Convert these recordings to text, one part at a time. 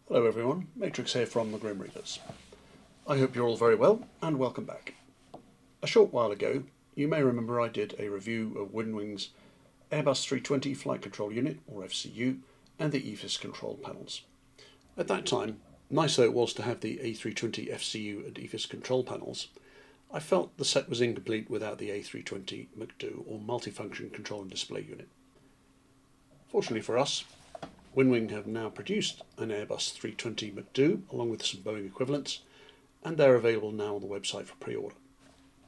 Hello everyone, Matrix here from the Grim Reapers. I hope you're all very well and welcome back. A short while ago you may remember I did a review of Winwing's Airbus A320 Flight Control Unit, or FCU, and the EFIS control panels. At that time, nice though it was to have the A320 FCU and EFIS control panels, I felt the set was incomplete without the A320 MCDU, or Multifunction Control and Display Unit. Fortunately for us, Winwing have now produced an Airbus A320 MCDU along with some Boeing equivalents, and they're available now on the website for pre-order.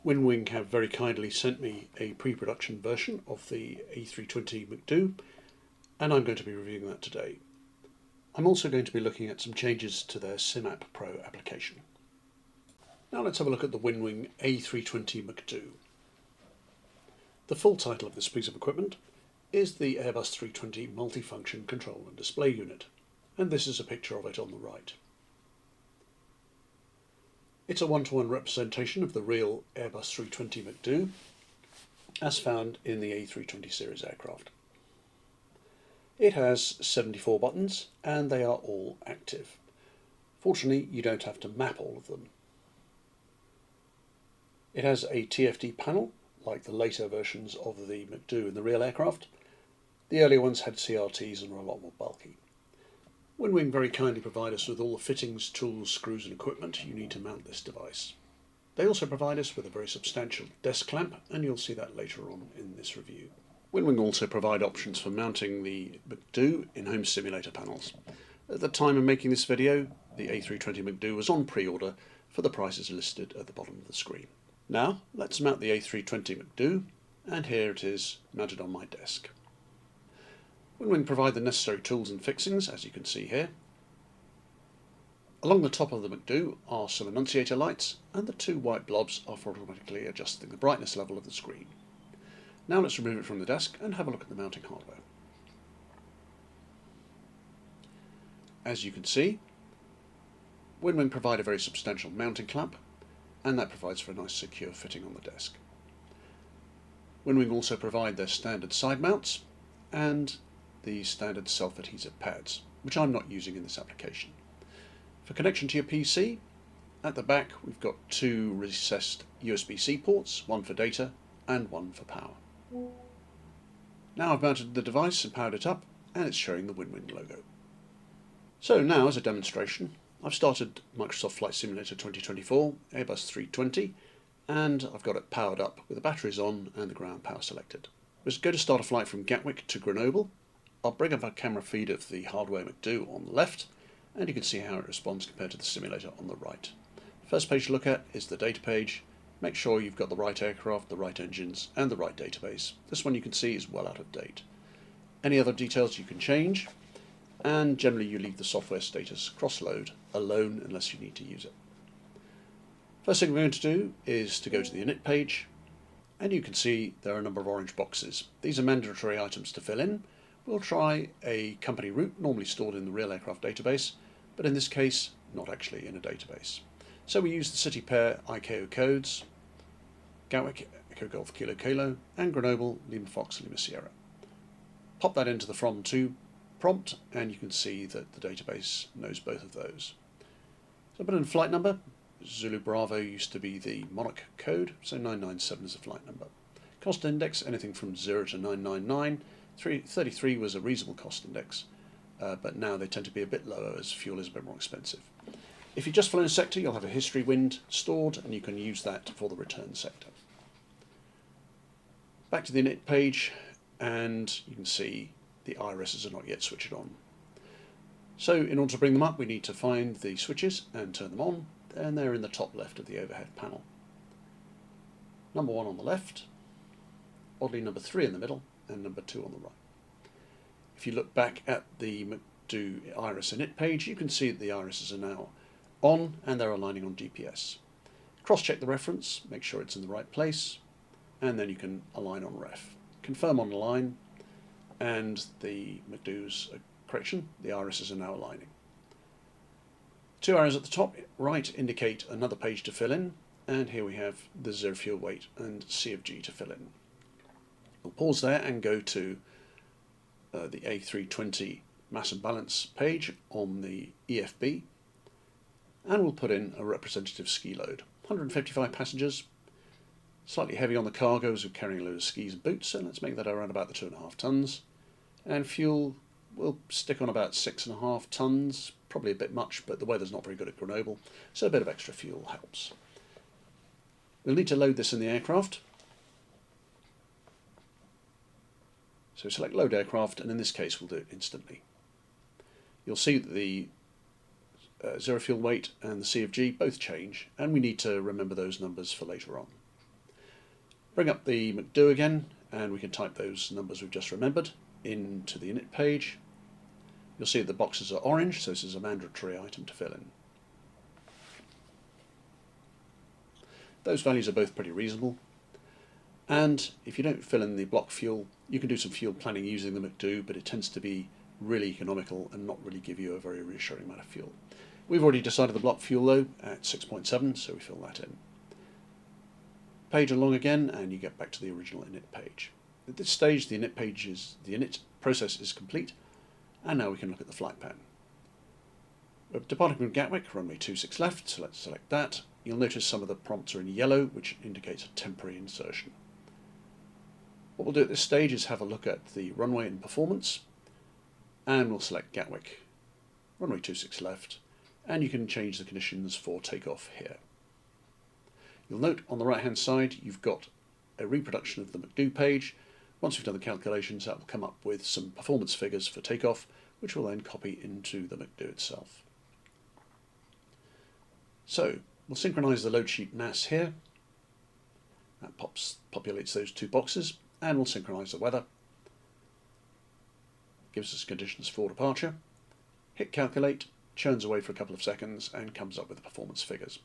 Winwing have very kindly sent me a pre-production version of the A320 MCDU, and I'm going to be reviewing that today. I'm also going to be looking at some changes to their SimApp Pro application. Now let's have a look at the Winwing A320 MCDU. The full title of this piece of equipment is the Airbus A320 Multifunction Control and Display Unit, and this is a picture of it on the right. It's a one-to-one representation of the real Airbus A320 MCDU as found in the A320 series aircraft. It has 74 buttons and they are all active. Fortunately, you don't have to map all of them. It has a TFT panel like the later versions of the MCDU in the real aircraft. The earlier ones had CRTs and were a lot more bulky. Winwing very kindly provide us with all the fittings, tools, screws and equipment you need to mount this device. They also provide us with a very substantial desk clamp, and you'll see that later on in this review. Winwing also provide options for mounting the MCDU in home simulator panels. At the time of making this video, the A320 MCDU was on pre-order for the prices listed at the bottom of the screen. Now let's mount the A320 MCDU, and here it is mounted on my desk. Winwing provide the necessary tools and fixings, as you can see here. Along the top of the MCDU are some annunciator lights, and the two white blobs are for automatically adjusting the brightness level of the screen. Now let's remove it from the desk and have a look at the mounting hardware. As you can see, Winwing provide a very substantial mounting clamp, and that provides for a nice secure fitting on the desk. Winwing also provide their standard side mounts and the standard self-adhesive pads, which I'm not using in this application. For connection to your PC, at the back we've got two recessed USB-C ports, one for data and one for power. Now I've mounted the device and powered it up, and it's showing the Winwing logo. So now, as a demonstration, I've started Microsoft Flight Simulator 2024 Airbus A320, and I've got it powered up with the batteries on and the ground power selected. We're going to start a flight from Gatwick to Grenoble. I'll bring up a camera feed of the hardware MCDU on the left, and you can see how it responds compared to the simulator on the right. First page to look at is the data page. Make sure you've got the right aircraft, the right engines, and the right database. This one you can see is well out of date. Any other details you can change, and generally you leave the software status cross-load alone unless you need to use it. First thing we're going to do is to go to the init page, and you can see there are a number of orange boxes. These are mandatory items to fill in. We'll try a company route, normally stored in the real aircraft database, but in this case not actually in a database. So we use the city pair ICAO codes, Gatwick, Echo Golf Kilo Kilo, and Grenoble, Lima Fox, Lima Sierra. Pop that into the from to prompt, and you can see that the database knows both of those. So put in flight number. Zulu Bravo used to be the Monarch code, so 997 is a flight number. Cost index, anything from 0 to 999. 33 was a reasonable cost index, but now they tend to be a bit lower as fuel is a bit more expensive. If you just fly in a sector, you'll have a history wind stored, and you can use that for the return sector. Back to the init page, and you can see the irises are not yet switched on. So in order to bring them up, we need to find the switches and turn them on, and they're in the top left of the overhead panel. Number 1 on the left, oddly number 3 in the middle, and number 2 on the right. If you look back at the MCDU iris init page, you can see that the irises are now on and they're aligning on GPS. Cross-check the reference, make sure it's in the right place, and then you can align on ref. Confirm on align, and the MCDU's correction, the irises are now aligning. Two arrows at the top right indicate another page to fill in, and here we have the zero fuel weight and C of G to fill in. We'll pause there and go to the A320 mass and balance page on the EFB, and we'll put in a representative ski load. 155 passengers, slightly heavy on the cargo as we're carrying a load of skis and boots, so let's make that around about the 2.5 tons. And fuel, we'll stick on about 6.5 tons, probably a bit much, but the weather's not very good at Grenoble, so a bit of extra fuel helps. We'll need to load this in the aircraft. So select load aircraft, and in this case we'll do it instantly. You'll see that the zero fuel weight and the CFG both change, and we need to remember those numbers for later on. Bring up the MCDU again, and we can type those numbers we've just remembered into the init page. You'll see that the boxes are orange, so this is a mandatory item to fill in. Those values are both pretty reasonable, and if you don't fill in the block fuel, you can do some fuel planning using the MCDU, but it tends to be really economical and not really give you a very reassuring amount of fuel. We've already decided the block fuel though at 6.7, so we fill that in. Page along again, and you get back to the original init page. At this stage, the init process is complete, and now we can look at the flight plan. We're departing from Gatwick, runway 26 left, so let's select that. You'll notice some of the prompts are in yellow, which indicates a temporary insertion. What we'll do at this stage is have a look at the runway and performance, and we'll select Gatwick, runway 26 left, and you can change the conditions for takeoff here. You'll note on the right hand side you've got a reproduction of the MCDU page. Once we've done the calculations, that will come up with some performance figures for takeoff, which we'll then copy into the MCDU itself. So we'll synchronise the load sheet NAS here. That populates those two boxes, and we'll synchronise the weather. Gives us conditions for departure. Hit calculate, churns away for a couple of seconds, and comes up with the performance figures.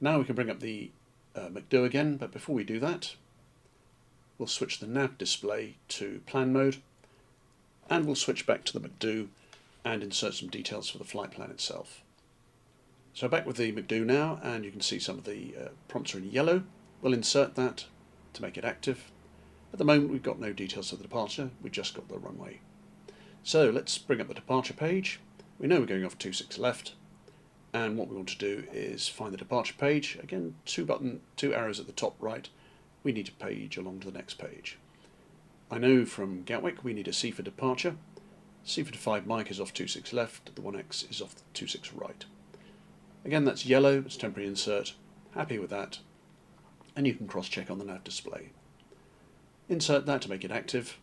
Now we can bring up the MCDU again, but before we do that, we'll switch the nav display to plan mode, and we'll switch back to the MCDU and insert some details for the flight plan itself. So back with the MCDU now, and you can see some of the prompts are in yellow. We'll insert that to make it active. At the moment we've got no details of the departure, we've just got the runway. So let's bring up the departure page. We know we're going off 26 left, and what we want to do is find the departure page. Again, two arrows at the top right. We need to page along to the next page. I know from Gatwick we need a C for departure. C for 5 Mike is off 26 left, the 1X is off 26 right. Again, that's yellow, it's temporary insert. Happy with that, and you can cross-check on the nav display. Insert that to make it active,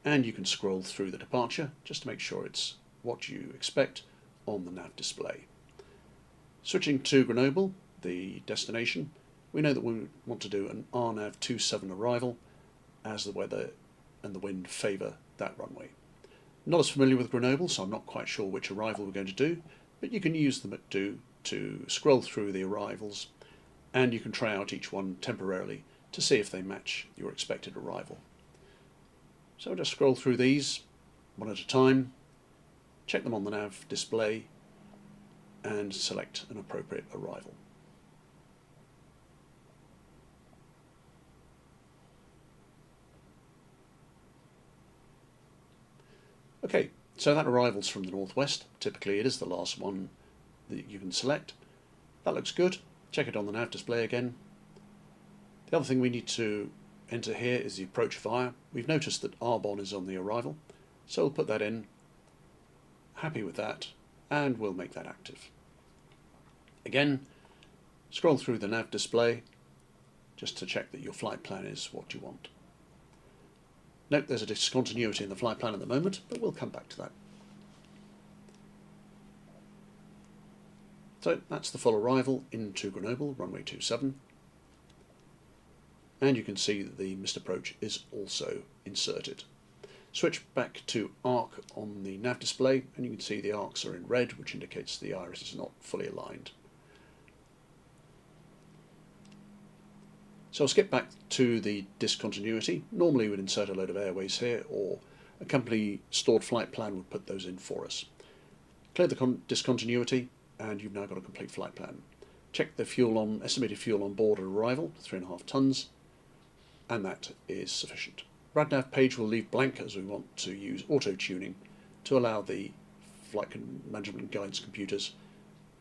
and you can scroll through the departure just to make sure it's what you expect on the nav display. Switching to Grenoble, the destination, we know that we want to do an RNAV 27 arrival as the weather and the wind favour that runway. Not as familiar with Grenoble, so I'm not quite sure which arrival we're going to do, but you can use the MCDU to scroll through the arrivals, and you can try out each one temporarily to see if they match your expected arrival. So I'll just scroll through these one at a time, check them on the nav display, and select an appropriate arrival. Okay, so that arrival's from the northwest. Typically it is the last one that you can select. That looks good. Check it on the nav display again. The other thing we need to enter here is the approach via. We've noticed that Arbonne is on the arrival, so we'll put that in. Happy with that, and we'll make that active. Again, scroll through the nav display just to check that your flight plan is what you want. Note there's a discontinuity in the flight plan at the moment, but we'll come back to that. So that's the full arrival into Grenoble, runway 27. And you can see that the missed approach is also inserted. Switch back to arc on the nav display, and you can see the arcs are in red, which indicates the iris is not fully aligned. So I'll skip back to the discontinuity. Normally we'd insert a load of airways here, or a company stored flight plan would put those in for us. Clear the discontinuity, and you've now got a complete flight plan. Check the estimated fuel on board at arrival, 3.5 tons, and that is sufficient. RadNav page will leave blank as we want to use auto-tuning to allow the flight management and guidance computers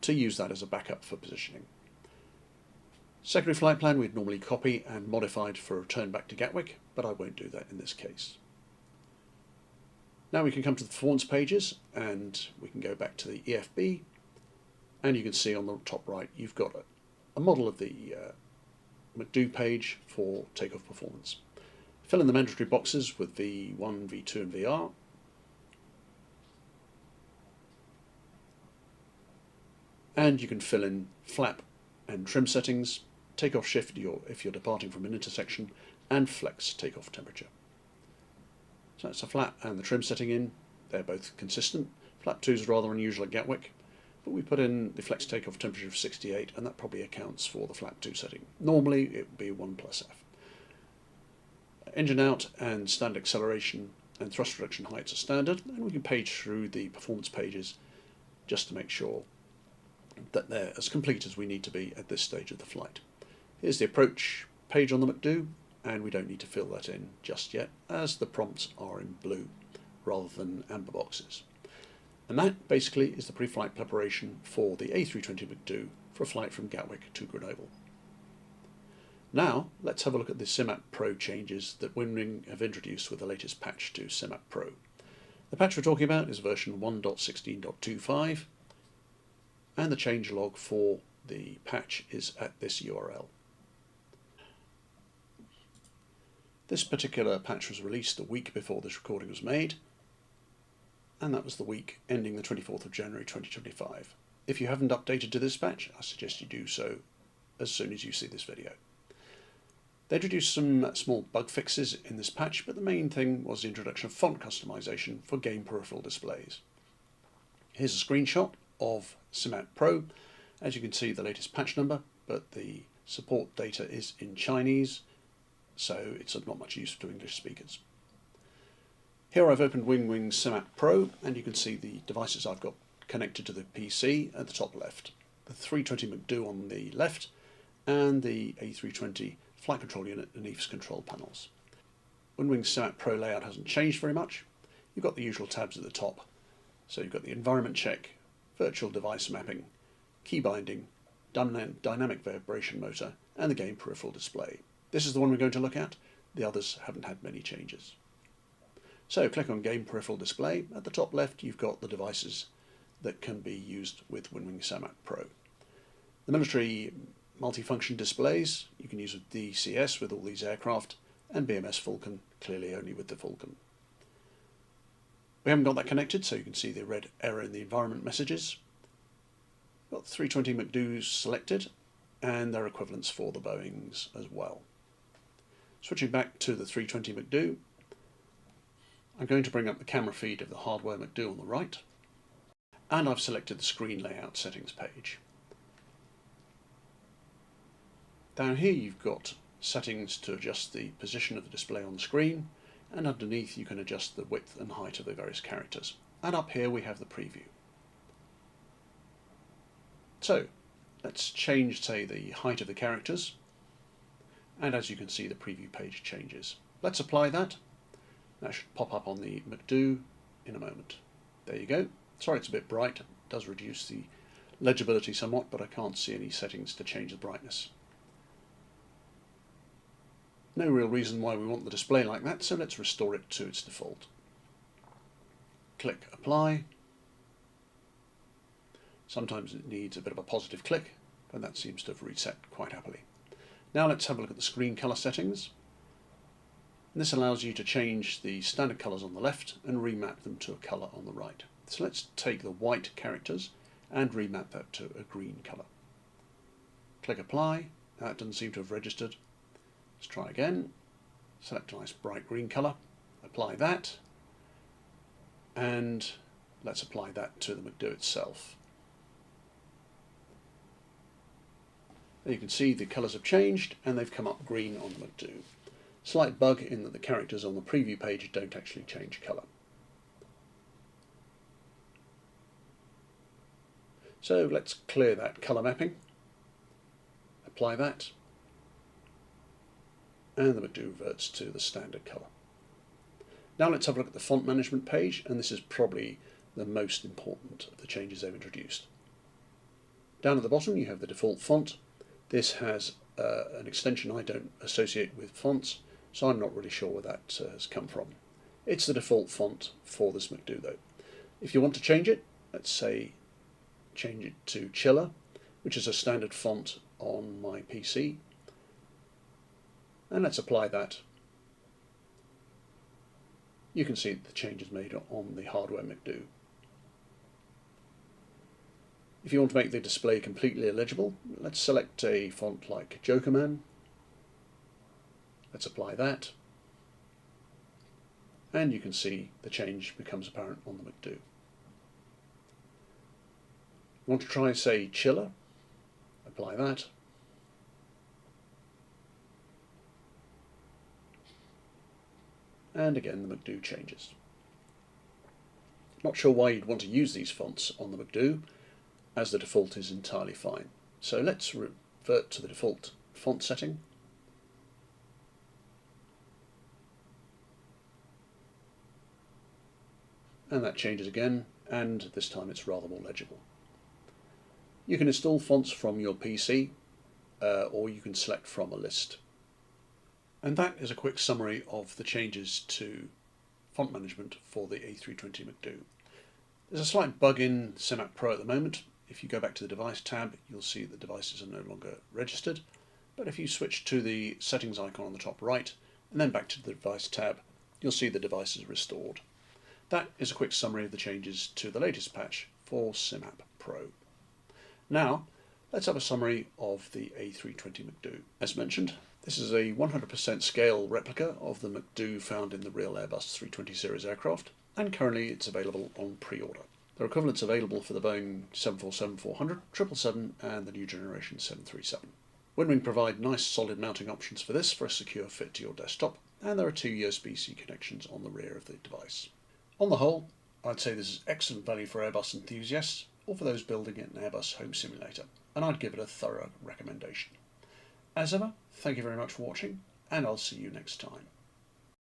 to use that as a backup for positioning. Secondary flight plan we'd normally copy and modify for a return back to Gatwick, but I won't do that in this case. Now we can come to the performance pages and we can go back to the EFB, and you can see on the top right you've got a model of the MCDU page for takeoff performance. Fill in the mandatory boxes with V1, V2 and VR. And you can fill in flap and trim settings, takeoff shift if you're departing from an intersection, and flex takeoff temperature. So that's the flap and the trim setting in. They're both consistent. Flap 2 is rather unusual at Gatwick, but we put in the flex takeoff temperature of 68, and that probably accounts for the flap 2 setting. Normally it would be 1+F. Engine out and standard acceleration and thrust reduction heights are standard, and we can page through the performance pages just to make sure that they're as complete as we need to be at this stage of the flight. Here's the approach page on the MCDU, and we don't need to fill that in just yet as the prompts are in blue rather than amber boxes. And that basically is the pre-flight preparation for the A320 MCDU for a flight from Gatwick to Grenoble. Now let's have a look at the SimApp Pro changes that Winwing have introduced with the latest patch to SimApp Pro. The patch we're talking about is version 1.16.25, and the changelog for the patch is at this URL. This particular patch was released a week before this recording was made, and that was the week ending the 24th of January 2025. If you haven't updated to this patch, I suggest you do so as soon as you see this video. They introduced some small bug fixes in this patch, but the main thing was the introduction of font customization for game peripheral displays. Here's a screenshot of SimApp Pro. As you can see, the latest patch number, but the support data is in Chinese, so it's of not much use to English speakers. Here I've opened Winwing SimApp Pro, and you can see the devices I've got connected to the PC at the top left. The 320 MCDU on the left, and the A320 flight control unit and EFS control panels. Winwing's SimApp Pro layout hasn't changed very much. You've got the usual tabs at the top. So you've got the environment check, virtual device mapping, key binding, dynamic vibration motor, and the game peripheral display. This is the one we're going to look at. The others haven't had many changes. So click on game peripheral display. At the top left you've got the devices that can be used with Winwing SimApp Pro. The military multifunction displays you can use with DCS with all these aircraft, and BMS Falcon clearly only with the Falcon. We haven't got that connected, so you can see the red error in the environment messages. Got the 320 MCDUs selected and their equivalents for the Boeings as well. Switching back to the 320 MCDU, I'm going to bring up the camera feed of the hardware MCDU on the right, and I've selected the screen layout settings page. Down here you've got settings to adjust the position of the display on the screen, and underneath you can adjust the width and height of the various characters. And up here we have the preview. So let's change, say, the height of the characters, and as you can see the preview page changes. Let's apply that. That should pop up on the MCDU in a moment. There you go. Sorry it's a bit bright, it does reduce the legibility somewhat, but I can't see any settings to change the brightness. No real reason why we want the display like that, so let's restore it to its default. Click Apply. Sometimes it needs a bit of a positive click, but that seems to have reset quite happily. Now let's have a look at the screen colour settings. And this allows you to change the standard colours on the left and remap them to a colour on the right. So let's take the white characters and remap that to a green colour. Click Apply. Now it doesn't seem to have registered. Let's try again. Select a nice bright green colour, apply that, and let's apply that to the MCDU itself. There you can see the colours have changed and they've come up green on the MCDU. Slight bug in that the characters on the preview page don't actually change colour. So let's clear that colour mapping, apply that, and the MCDU reverts to the standard colour. Now let's have a look at the font management page, and this is probably the most important of the changes they've introduced. Down at the bottom you have the default font. This has an extension I don't associate with fonts, so I'm not really sure where that has come from. It's the default font for this MCDU though. If you want to change it, let's say change it to Chiller, which is a standard font on my PC, and let's apply that. You can see the changes made on the hardware MCDU. If you want to make the display completely illegible, let's select a font like Jokerman. Let's apply that. And you can see the change becomes apparent on the MCDU. You want to try, say, Chiller? Apply that. And again the MCDU changes. Not sure why you'd want to use these fonts on the MCDU, as the default is entirely fine. So let's revert to the default font setting. And that changes again, and this time it's rather more legible. You can install fonts from your PC, or you can select from a list. And that is a quick summary of the changes to font management for the A320 MCDU. There's a slight bug in SimApp Pro at the moment. If you go back to the device tab, you'll see that devices are no longer registered. But if you switch to the settings icon on the top right, and then back to the device tab, you'll see the device is restored. That is a quick summary of the changes to the latest patch for SimApp Pro. Now, let's have a summary of the A320 MCDU. As mentioned, this is a 100% scale replica of the MCDU found in the real Airbus A320 series aircraft, and currently it's available on pre-order. There are equivalents available for the Boeing 747-400, 777 and the new generation 737. Winwing provide nice solid mounting options for this for a secure fit to your desktop, and there are two USB-C connections on the rear of the device. On the whole, I'd say this is excellent value for Airbus enthusiasts or for those building an Airbus home simulator, and I'd give it a thorough recommendation. As ever, thank you very much for watching, and I'll see you next time.